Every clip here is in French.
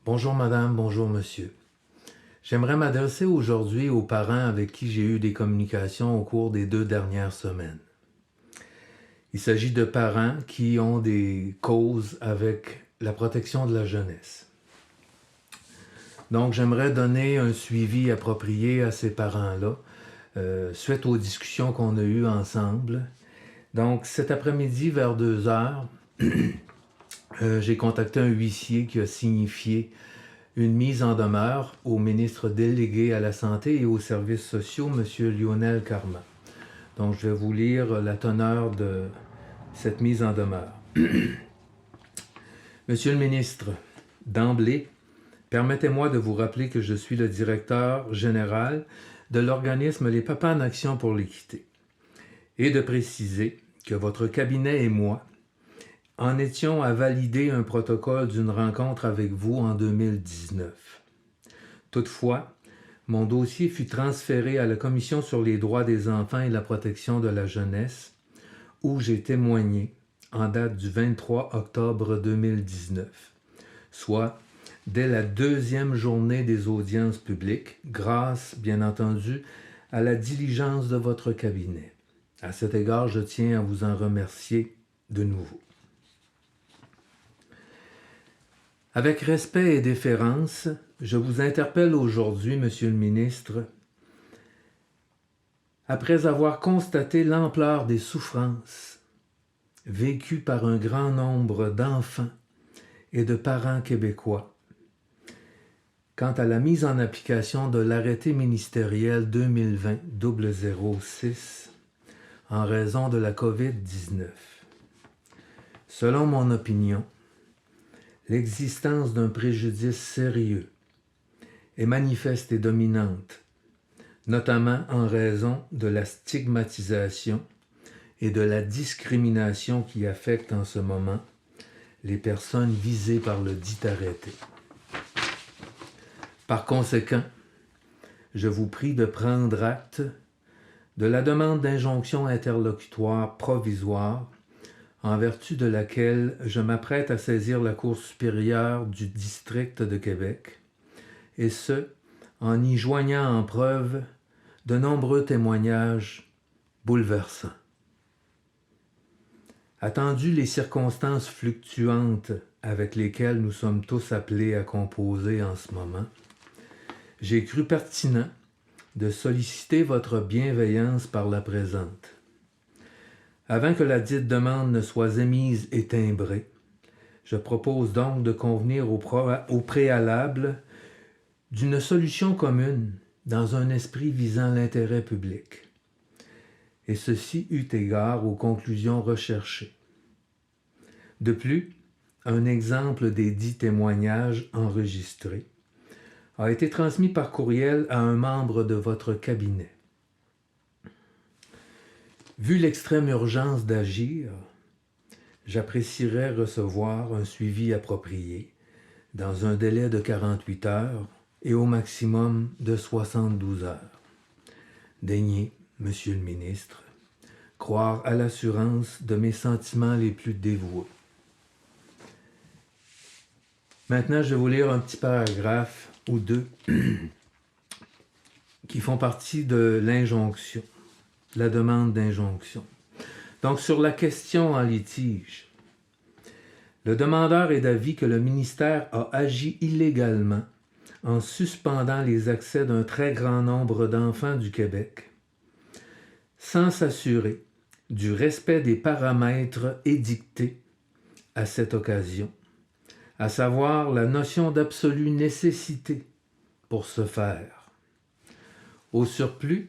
Bonjour madame, bonjour monsieur. J'aimerais m'adresser aujourd'hui aux parents avec qui j'ai eu des communications au cours des 2 dernières semaines. Il s'agit de parents qui ont des causes avec la protection de la jeunesse. Donc j'aimerais donner un suivi approprié à ces parents-là, suite aux discussions qu'on a eues ensemble. Donc cet après-midi vers 2 heures, j'ai contacté un huissier qui a signifié une mise en demeure au ministre délégué à la Santé et aux services sociaux, M. Lionel Carman. Donc, je vais vous lire la teneur de cette mise en demeure. Monsieur le ministre, d'emblée, permettez-moi de vous rappeler que je suis le directeur général de l'organisme Les Papas en Action pour l'équité et de préciser que votre cabinet et moi en étions à valider un protocole d'une rencontre avec vous en 2019. Toutefois, mon dossier fut transféré à la Commission sur les droits des enfants et la protection de la jeunesse, où j'ai témoigné en date du 23 octobre 2019, soit dès la 2e journée des audiences publiques, grâce, bien entendu, à la diligence de votre cabinet. À cet égard, je tiens à vous en remercier de nouveau. Avec respect et déférence, je vous interpelle aujourd'hui, Monsieur le ministre, après avoir constaté l'ampleur des souffrances vécues par un grand nombre d'enfants et de parents québécois, quant à la mise en application de l'arrêté ministériel 2020-006 en raison de la COVID-19. Selon mon opinion, l'existence d'un préjudice sérieux est manifeste et dominante, notamment en raison de la stigmatisation et de la discrimination qui affectent en ce moment les personnes visées par le dit arrêté. Par conséquent, je vous prie de prendre acte de la demande d'injonction interlocutoire provisoire en vertu de laquelle je m'apprête à saisir la Cour supérieure du district de Québec, et ce, en y joignant en preuve de nombreux témoignages bouleversants. Attendu les circonstances fluctuantes avec lesquelles nous sommes tous appelés à composer en ce moment, j'ai cru pertinent de solliciter votre bienveillance par la présente. Avant que la dite demande ne soit émise et timbrée, je propose donc de convenir au préalable d'une solution commune dans un esprit visant l'intérêt public, et ceci eut égard aux conclusions recherchées. De plus, un exemple des dits témoignages enregistrés a été transmis par courriel à un membre de votre cabinet. Vu l'extrême urgence d'agir, j'apprécierais recevoir un suivi approprié dans un délai de 48 heures et au maximum de 72 heures. Daignez, Monsieur le ministre, croire à l'assurance de mes sentiments les plus dévoués. Maintenant, je vais vous lire un petit paragraphe ou deux qui font partie de l'injonction, la demande d'injonction. Donc, sur la question en litige, le demandeur est d'avis que le ministère a agi illégalement en suspendant les accès d'un très grand nombre d'enfants du Québec, sans s'assurer du respect des paramètres édictés à cette occasion, à savoir la notion d'absolue nécessité pour ce faire. Au surplus,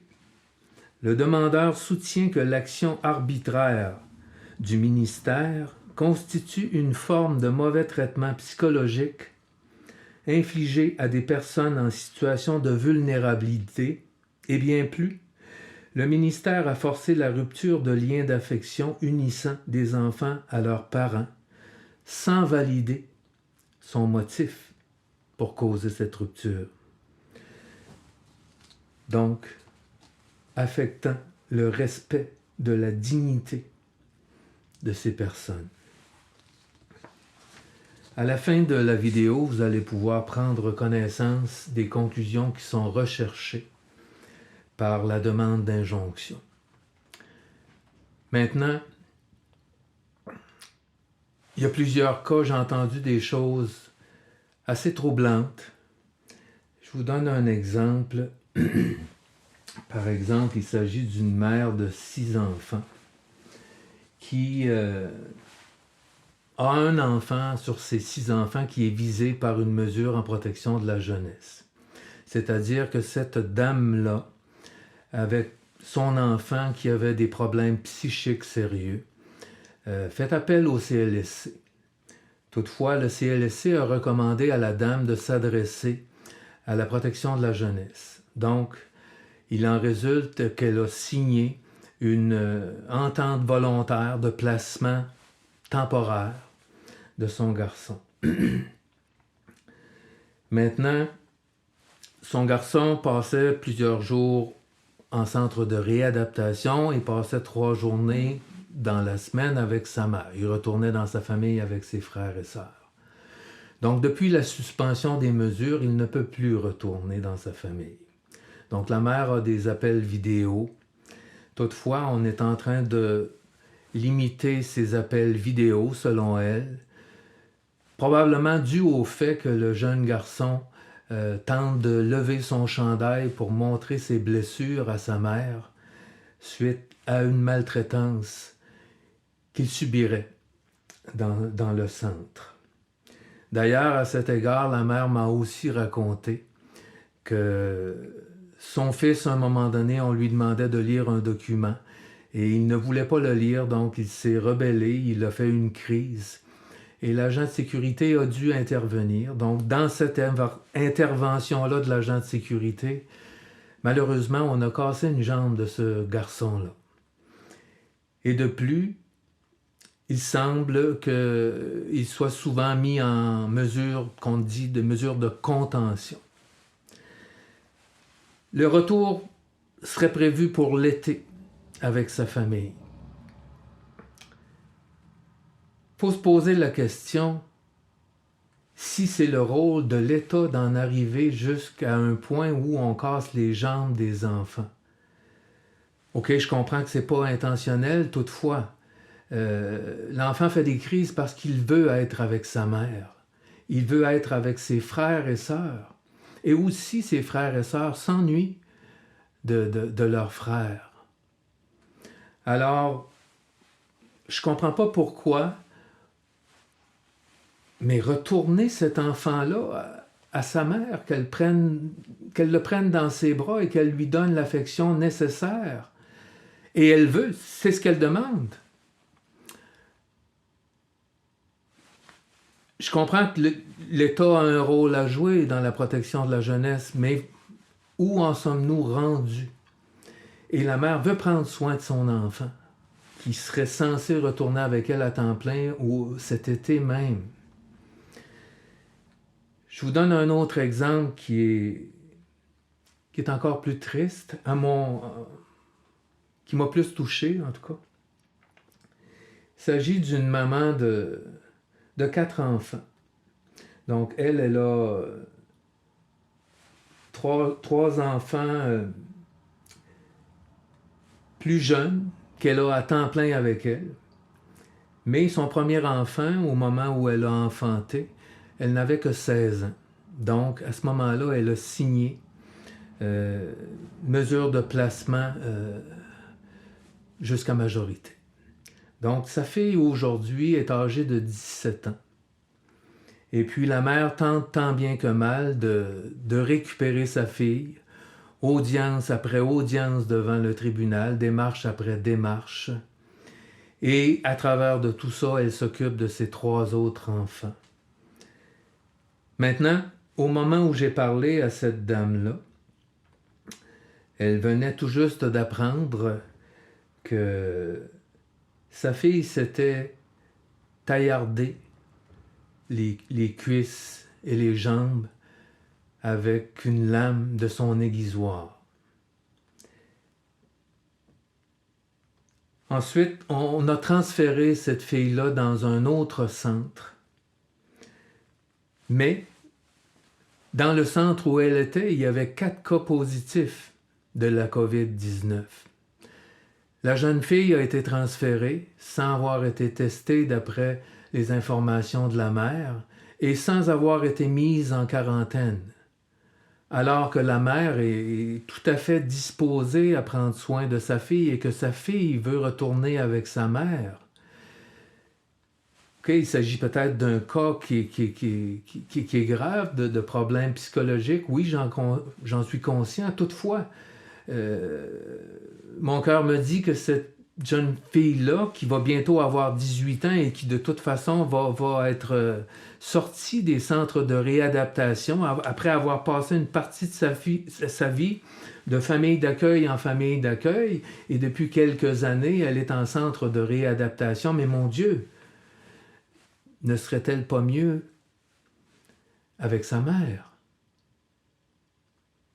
le demandeur soutient que l'action arbitraire du ministère constitue une forme de mauvais traitement psychologique infligé à des personnes en situation de vulnérabilité, et bien plus, le ministère a forcé la rupture de liens d'affection unissant des enfants à leurs parents, sans valider son motif pour causer cette rupture. Donc, affectant le respect de la dignité de ces personnes. À la fin de la vidéo, vous allez pouvoir prendre connaissance des conclusions qui sont recherchées par la demande d'injonction. Maintenant, il y a plusieurs cas, j'ai entendu des choses assez troublantes. Je vous donne un exemple. Par exemple, il s'agit d'une mère de 6 enfants qui a un enfant sur ses 6 enfants qui est visé par une mesure en protection de la jeunesse. C'est-à-dire que cette dame-là, avec son enfant qui avait des problèmes psychiques sérieux, fait appel au CLSC. Toutefois, le CLSC a recommandé à la dame de s'adresser à la protection de la jeunesse. Donc, il en résulte qu'elle a signé une entente volontaire de placement temporaire de son garçon. Maintenant, son garçon passait plusieurs jours en centre de réadaptation et passait 3 journées dans la semaine avec sa mère. Il retournait dans sa famille avec ses frères et sœurs. Donc, depuis la suspension des mesures, il ne peut plus retourner dans sa famille. Donc, la mère a des appels vidéo. Toutefois, on est en train de limiter ces appels vidéo, selon elle, probablement dû au fait que le jeune garçon tente de lever son chandail pour montrer ses blessures à sa mère suite à une maltraitance qu'il subirait dans le centre. D'ailleurs, à cet égard, la mère m'a aussi raconté que son fils, à un moment donné, on lui demandait de lire un document et il ne voulait pas le lire, donc il s'est rebellé, il a fait une crise. Et l'agent de sécurité a dû intervenir. Donc, dans cette intervention-là de l'agent de sécurité, malheureusement, on a cassé une jambe de ce garçon-là. Et de plus, il semble qu'il soit souvent mis en mesure, qu'on dit, de mesure de contention. Le retour serait prévu pour l'été avec sa famille. Il faut se poser la question si c'est le rôle de l'État d'en arriver jusqu'à un point où on casse les jambes des enfants. OK, je comprends que ce n'est pas intentionnel, toutefois, l'enfant fait des crises parce qu'il veut être avec sa mère. Il veut être avec ses frères et sœurs. Et aussi, ses frères et sœurs s'ennuient de leurs frères. Alors, je ne comprends pas pourquoi, mais retourner cet enfant-là à sa mère, qu'elle le prenne dans ses bras et qu'elle lui donne l'affection nécessaire. Et elle veut, c'est ce qu'elle demande. Je comprends que l'État a un rôle à jouer dans la protection de la jeunesse, mais où en sommes-nous rendus? Et la mère veut prendre soin de son enfant, qui serait censé retourner avec elle à temps plein ou cet été même. Je vous donne un autre exemple qui est encore plus triste, qui m'a plus touché en tout cas. Il s'agit d'une maman de 4 enfants. Donc elle a 3 enfants plus jeunes qu'elle a à temps plein avec elle. Mais son premier enfant, au moment où elle a enfanté, elle n'avait que 16 ans. Donc, à ce moment-là, elle a signé mesure de placement jusqu'à majorité. Donc, sa fille, aujourd'hui, est âgée de 17 ans. Et puis, la mère tente tant bien que mal de récupérer sa fille, audience après audience devant le tribunal, démarche après démarche. Et à travers de tout ça, elle s'occupe de ses 3 autres enfants. Maintenant, au moment où j'ai parlé à cette dame-là, elle venait tout juste d'apprendre que sa fille s'était taillardée les cuisses et les jambes avec une lame de son aiguisoir. Ensuite, on a transféré cette fille-là dans un autre centre Mais dans le centre où elle était, il y avait 4 cas positifs de la COVID-19. La jeune fille a été transférée sans avoir été testée d'après les informations de la mère et sans avoir été mise en quarantaine, alors que la mère est tout à fait disposée à prendre soin de sa fille et que sa fille veut retourner avec sa mère. Okay, il s'agit peut-être d'un cas qui est grave, de problèmes psychologiques. Oui, j'en suis conscient. Toutefois, mon cœur me dit que cette jeune fille-là, qui va bientôt avoir 18 ans et qui de toute façon va être sortie des centres de réadaptation après avoir passé une partie de sa vie de famille d'accueil en famille d'accueil, et depuis quelques années, elle est en centre de réadaptation. Mais mon Dieu, ne serait-elle pas mieux avec sa mère?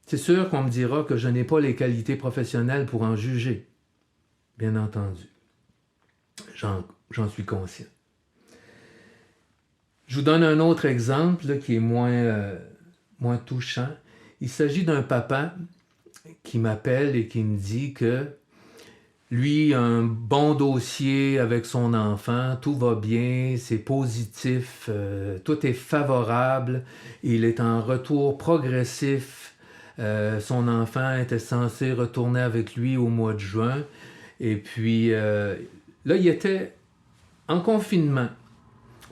C'est sûr qu'on me dira que je n'ai pas les qualités professionnelles pour en juger. Bien entendu. J'en suis conscient. Je vous donne un autre exemple là, qui est moins touchant. Il s'agit d'un papa qui m'appelle et qui me dit que lui a un bon dossier avec son enfant, tout va bien, c'est positif, tout est favorable, il est en retour progressif. Son enfant était censé retourner avec lui au mois de juin. Et puis, là, il était en confinement,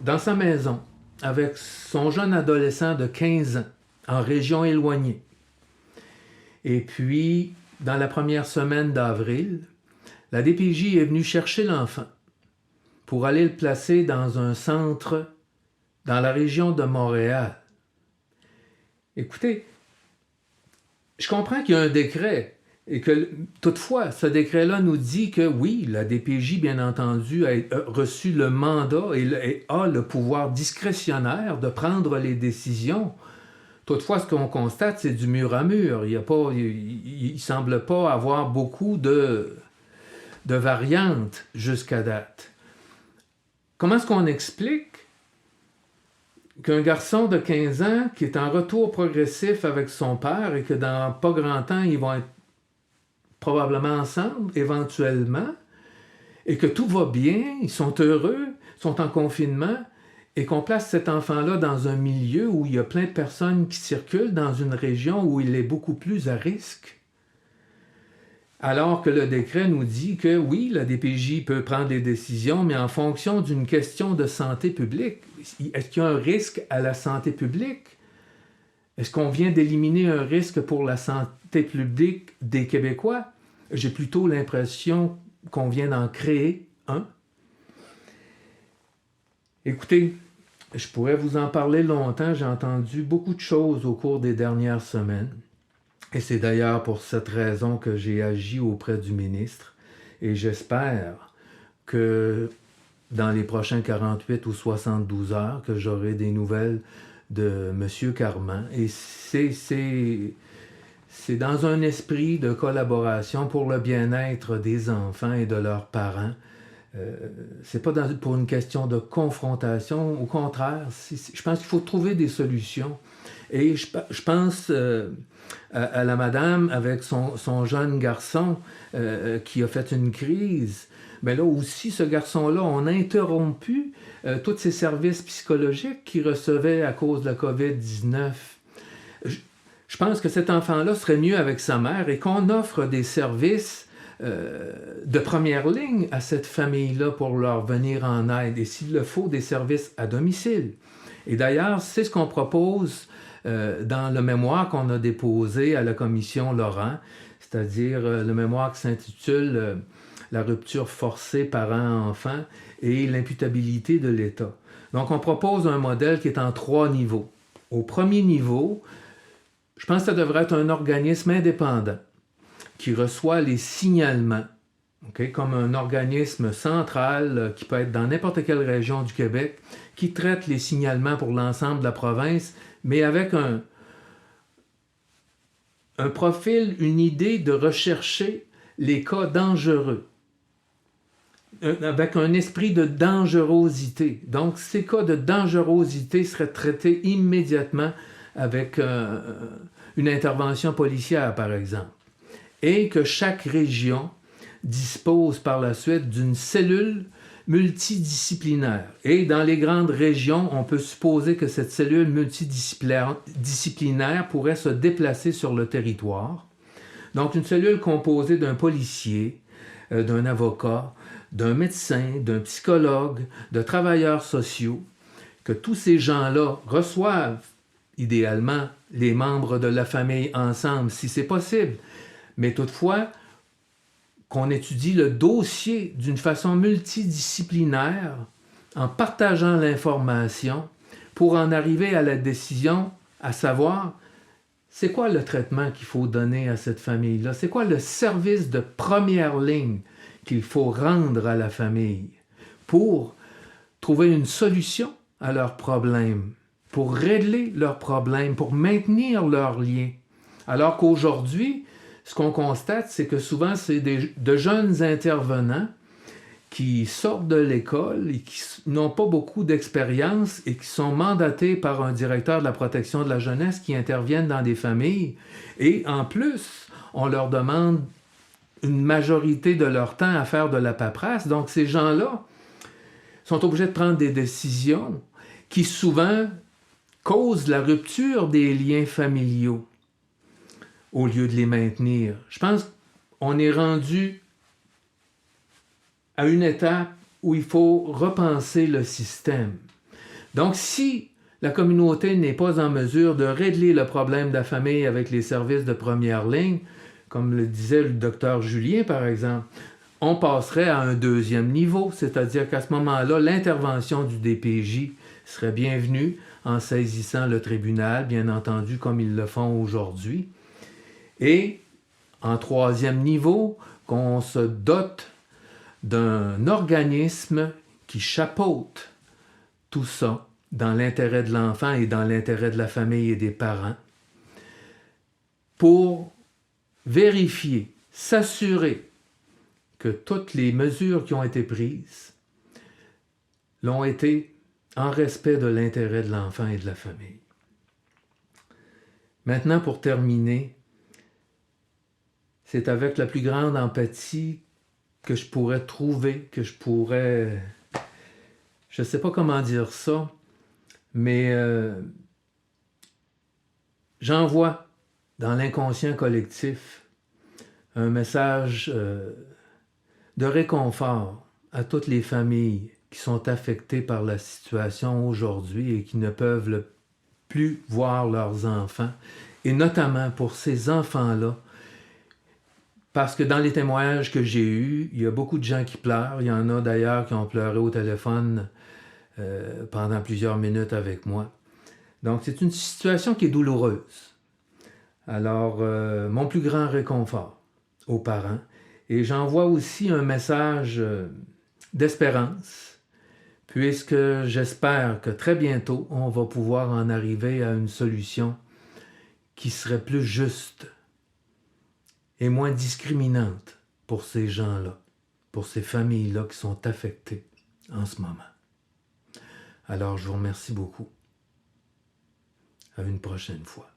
dans sa maison, avec son jeune adolescent de 15 ans, en région éloignée. Et puis, dans la première semaine d'avril, la DPJ est venue chercher l'enfant pour aller le placer dans un centre dans la région de Montréal. Écoutez, je comprends qu'il y a un décret et que, toutefois, ce décret-là nous dit que, oui, la DPJ, bien entendu, a reçu le mandat et a le pouvoir discrétionnaire de prendre les décisions. Toutefois, ce qu'on constate, c'est du mur à mur. Il ne semble pas avoir beaucoup de variantes jusqu'à date. Comment est-ce qu'on explique qu'un garçon de 15 ans qui est en retour progressif avec son père et que dans pas grand temps, ils vont être probablement ensemble, éventuellement, et que tout va bien, ils sont heureux, sont en confinement, et qu'on place cet enfant-là dans un milieu où il y a plein de personnes qui circulent, dans une région où il est beaucoup plus à risque? Alors que le décret nous dit que oui, la DPJ peut prendre des décisions, mais en fonction d'une question de santé publique. Est-ce qu'il y a un risque à la santé publique? Est-ce qu'on vient d'éliminer un risque pour la santé publique des Québécois? J'ai plutôt l'impression qu'on vient d'en créer un. Écoutez, je pourrais vous en parler longtemps. J'ai entendu beaucoup de choses au cours des dernières semaines. Et c'est d'ailleurs pour cette raison que j'ai agi auprès du ministre. Et j'espère que dans les prochains 48 ou 72 heures, que j'aurai des nouvelles de M. Carman. Et c'est dans un esprit de collaboration pour le bien-être des enfants et de leurs parents. C'est pas pour une question de confrontation. Au contraire, je pense qu'il faut trouver des solutions. Et je pense à la madame avec son jeune garçon qui a fait une crise. Mais là aussi, ce garçon-là, on a interrompu tous ces services psychologiques qu'il recevait à cause de la COVID-19. Je pense que cet enfant-là serait mieux avec sa mère et qu'on offre des services de première ligne à cette famille-là pour leur venir en aide. Et s'il le faut, des services à domicile. Et d'ailleurs, c'est ce qu'on propose dans le mémoire qu'on a déposé à la commission Laurent, c'est-à-dire le mémoire qui s'intitule La rupture forcée parents-enfants et l'imputabilité de l'État. Donc, on propose un modèle qui est en 3 niveaux. Au premier niveau, je pense que ça devrait être un organisme indépendant qui reçoit les signalements, okay, comme un organisme central qui peut être dans n'importe quelle région du Québec, qui traite les signalements pour l'ensemble de la province, mais avec un profil, une idée de rechercher les cas dangereux. avec un esprit de dangerosité. Donc, ces cas de dangerosité seraient traités immédiatement avec une intervention policière, par exemple. Et que chaque région dispose par la suite d'une cellule multidisciplinaire. Et dans les grandes régions, on peut supposer que cette cellule multidisciplinaire pourrait se déplacer sur le territoire. Donc, une cellule composée d'un policier, d'un avocat, d'un médecin, d'un psychologue, de travailleurs sociaux, que tous ces gens-là reçoivent, idéalement, les membres de la famille ensemble, si c'est possible. Mais toutefois, qu'on étudie le dossier d'une façon multidisciplinaire, en partageant l'information, pour en arriver à la décision, à savoir, c'est quoi le traitement qu'il faut donner à cette famille-là? C'est quoi le service de première ligne qu'il faut rendre à la famille pour trouver une solution à leurs problèmes, pour régler leurs problèmes, pour maintenir leurs liens? Alors qu'aujourd'hui, ce qu'on constate, c'est que souvent, c'est de jeunes intervenants qui sortent de l'école et qui n'ont pas beaucoup d'expérience et qui sont mandatés par un directeur de la protection de la jeunesse qui interviennent dans des familles. Et en plus, on leur demande une majorité de leur temps à faire de la paperasse. Donc, ces gens-là sont obligés de prendre des décisions qui souvent causent la rupture des liens familiaux au lieu de les maintenir. Je pense qu'on est rendu à une étape où il faut repenser le système. Donc, si la communauté n'est pas en mesure de régler le problème de la famille avec les services de première ligne, comme le disait le docteur Julien, par exemple, on passerait à un deuxième niveau, c'est-à-dire qu'à ce moment-là, l'intervention du DPJ serait bienvenue en saisissant le tribunal, bien entendu, comme ils le font aujourd'hui. Et, en troisième niveau, qu'on se dote d'un organisme qui chapeaute tout ça dans l'intérêt de l'enfant et dans l'intérêt de la famille et des parents pour vérifier, s'assurer que toutes les mesures qui ont été prises l'ont été en respect de l'intérêt de l'enfant et de la famille. Maintenant, pour terminer, c'est avec la plus grande empathie que je pourrais trouver, que je pourrais... Je ne sais pas comment dire ça, mais j'envoie dans l'inconscient collectif un message de réconfort à toutes les familles qui sont affectées par la situation aujourd'hui et qui ne peuvent plus voir leurs enfants, et notamment pour ces enfants-là, parce que dans les témoignages que j'ai eus, il y a beaucoup de gens qui pleurent. Il y en a d'ailleurs qui ont pleuré au téléphone pendant plusieurs minutes avec moi. Donc, c'est une situation qui est douloureuse. Alors, mon plus grand réconfort aux parents. Et j'envoie aussi un message d'espérance, puisque j'espère que très bientôt, on va pouvoir en arriver à une solution qui serait plus juste et moins discriminante pour ces gens-là, pour ces familles-là qui sont affectées en ce moment. Alors, je vous remercie beaucoup. À une prochaine fois.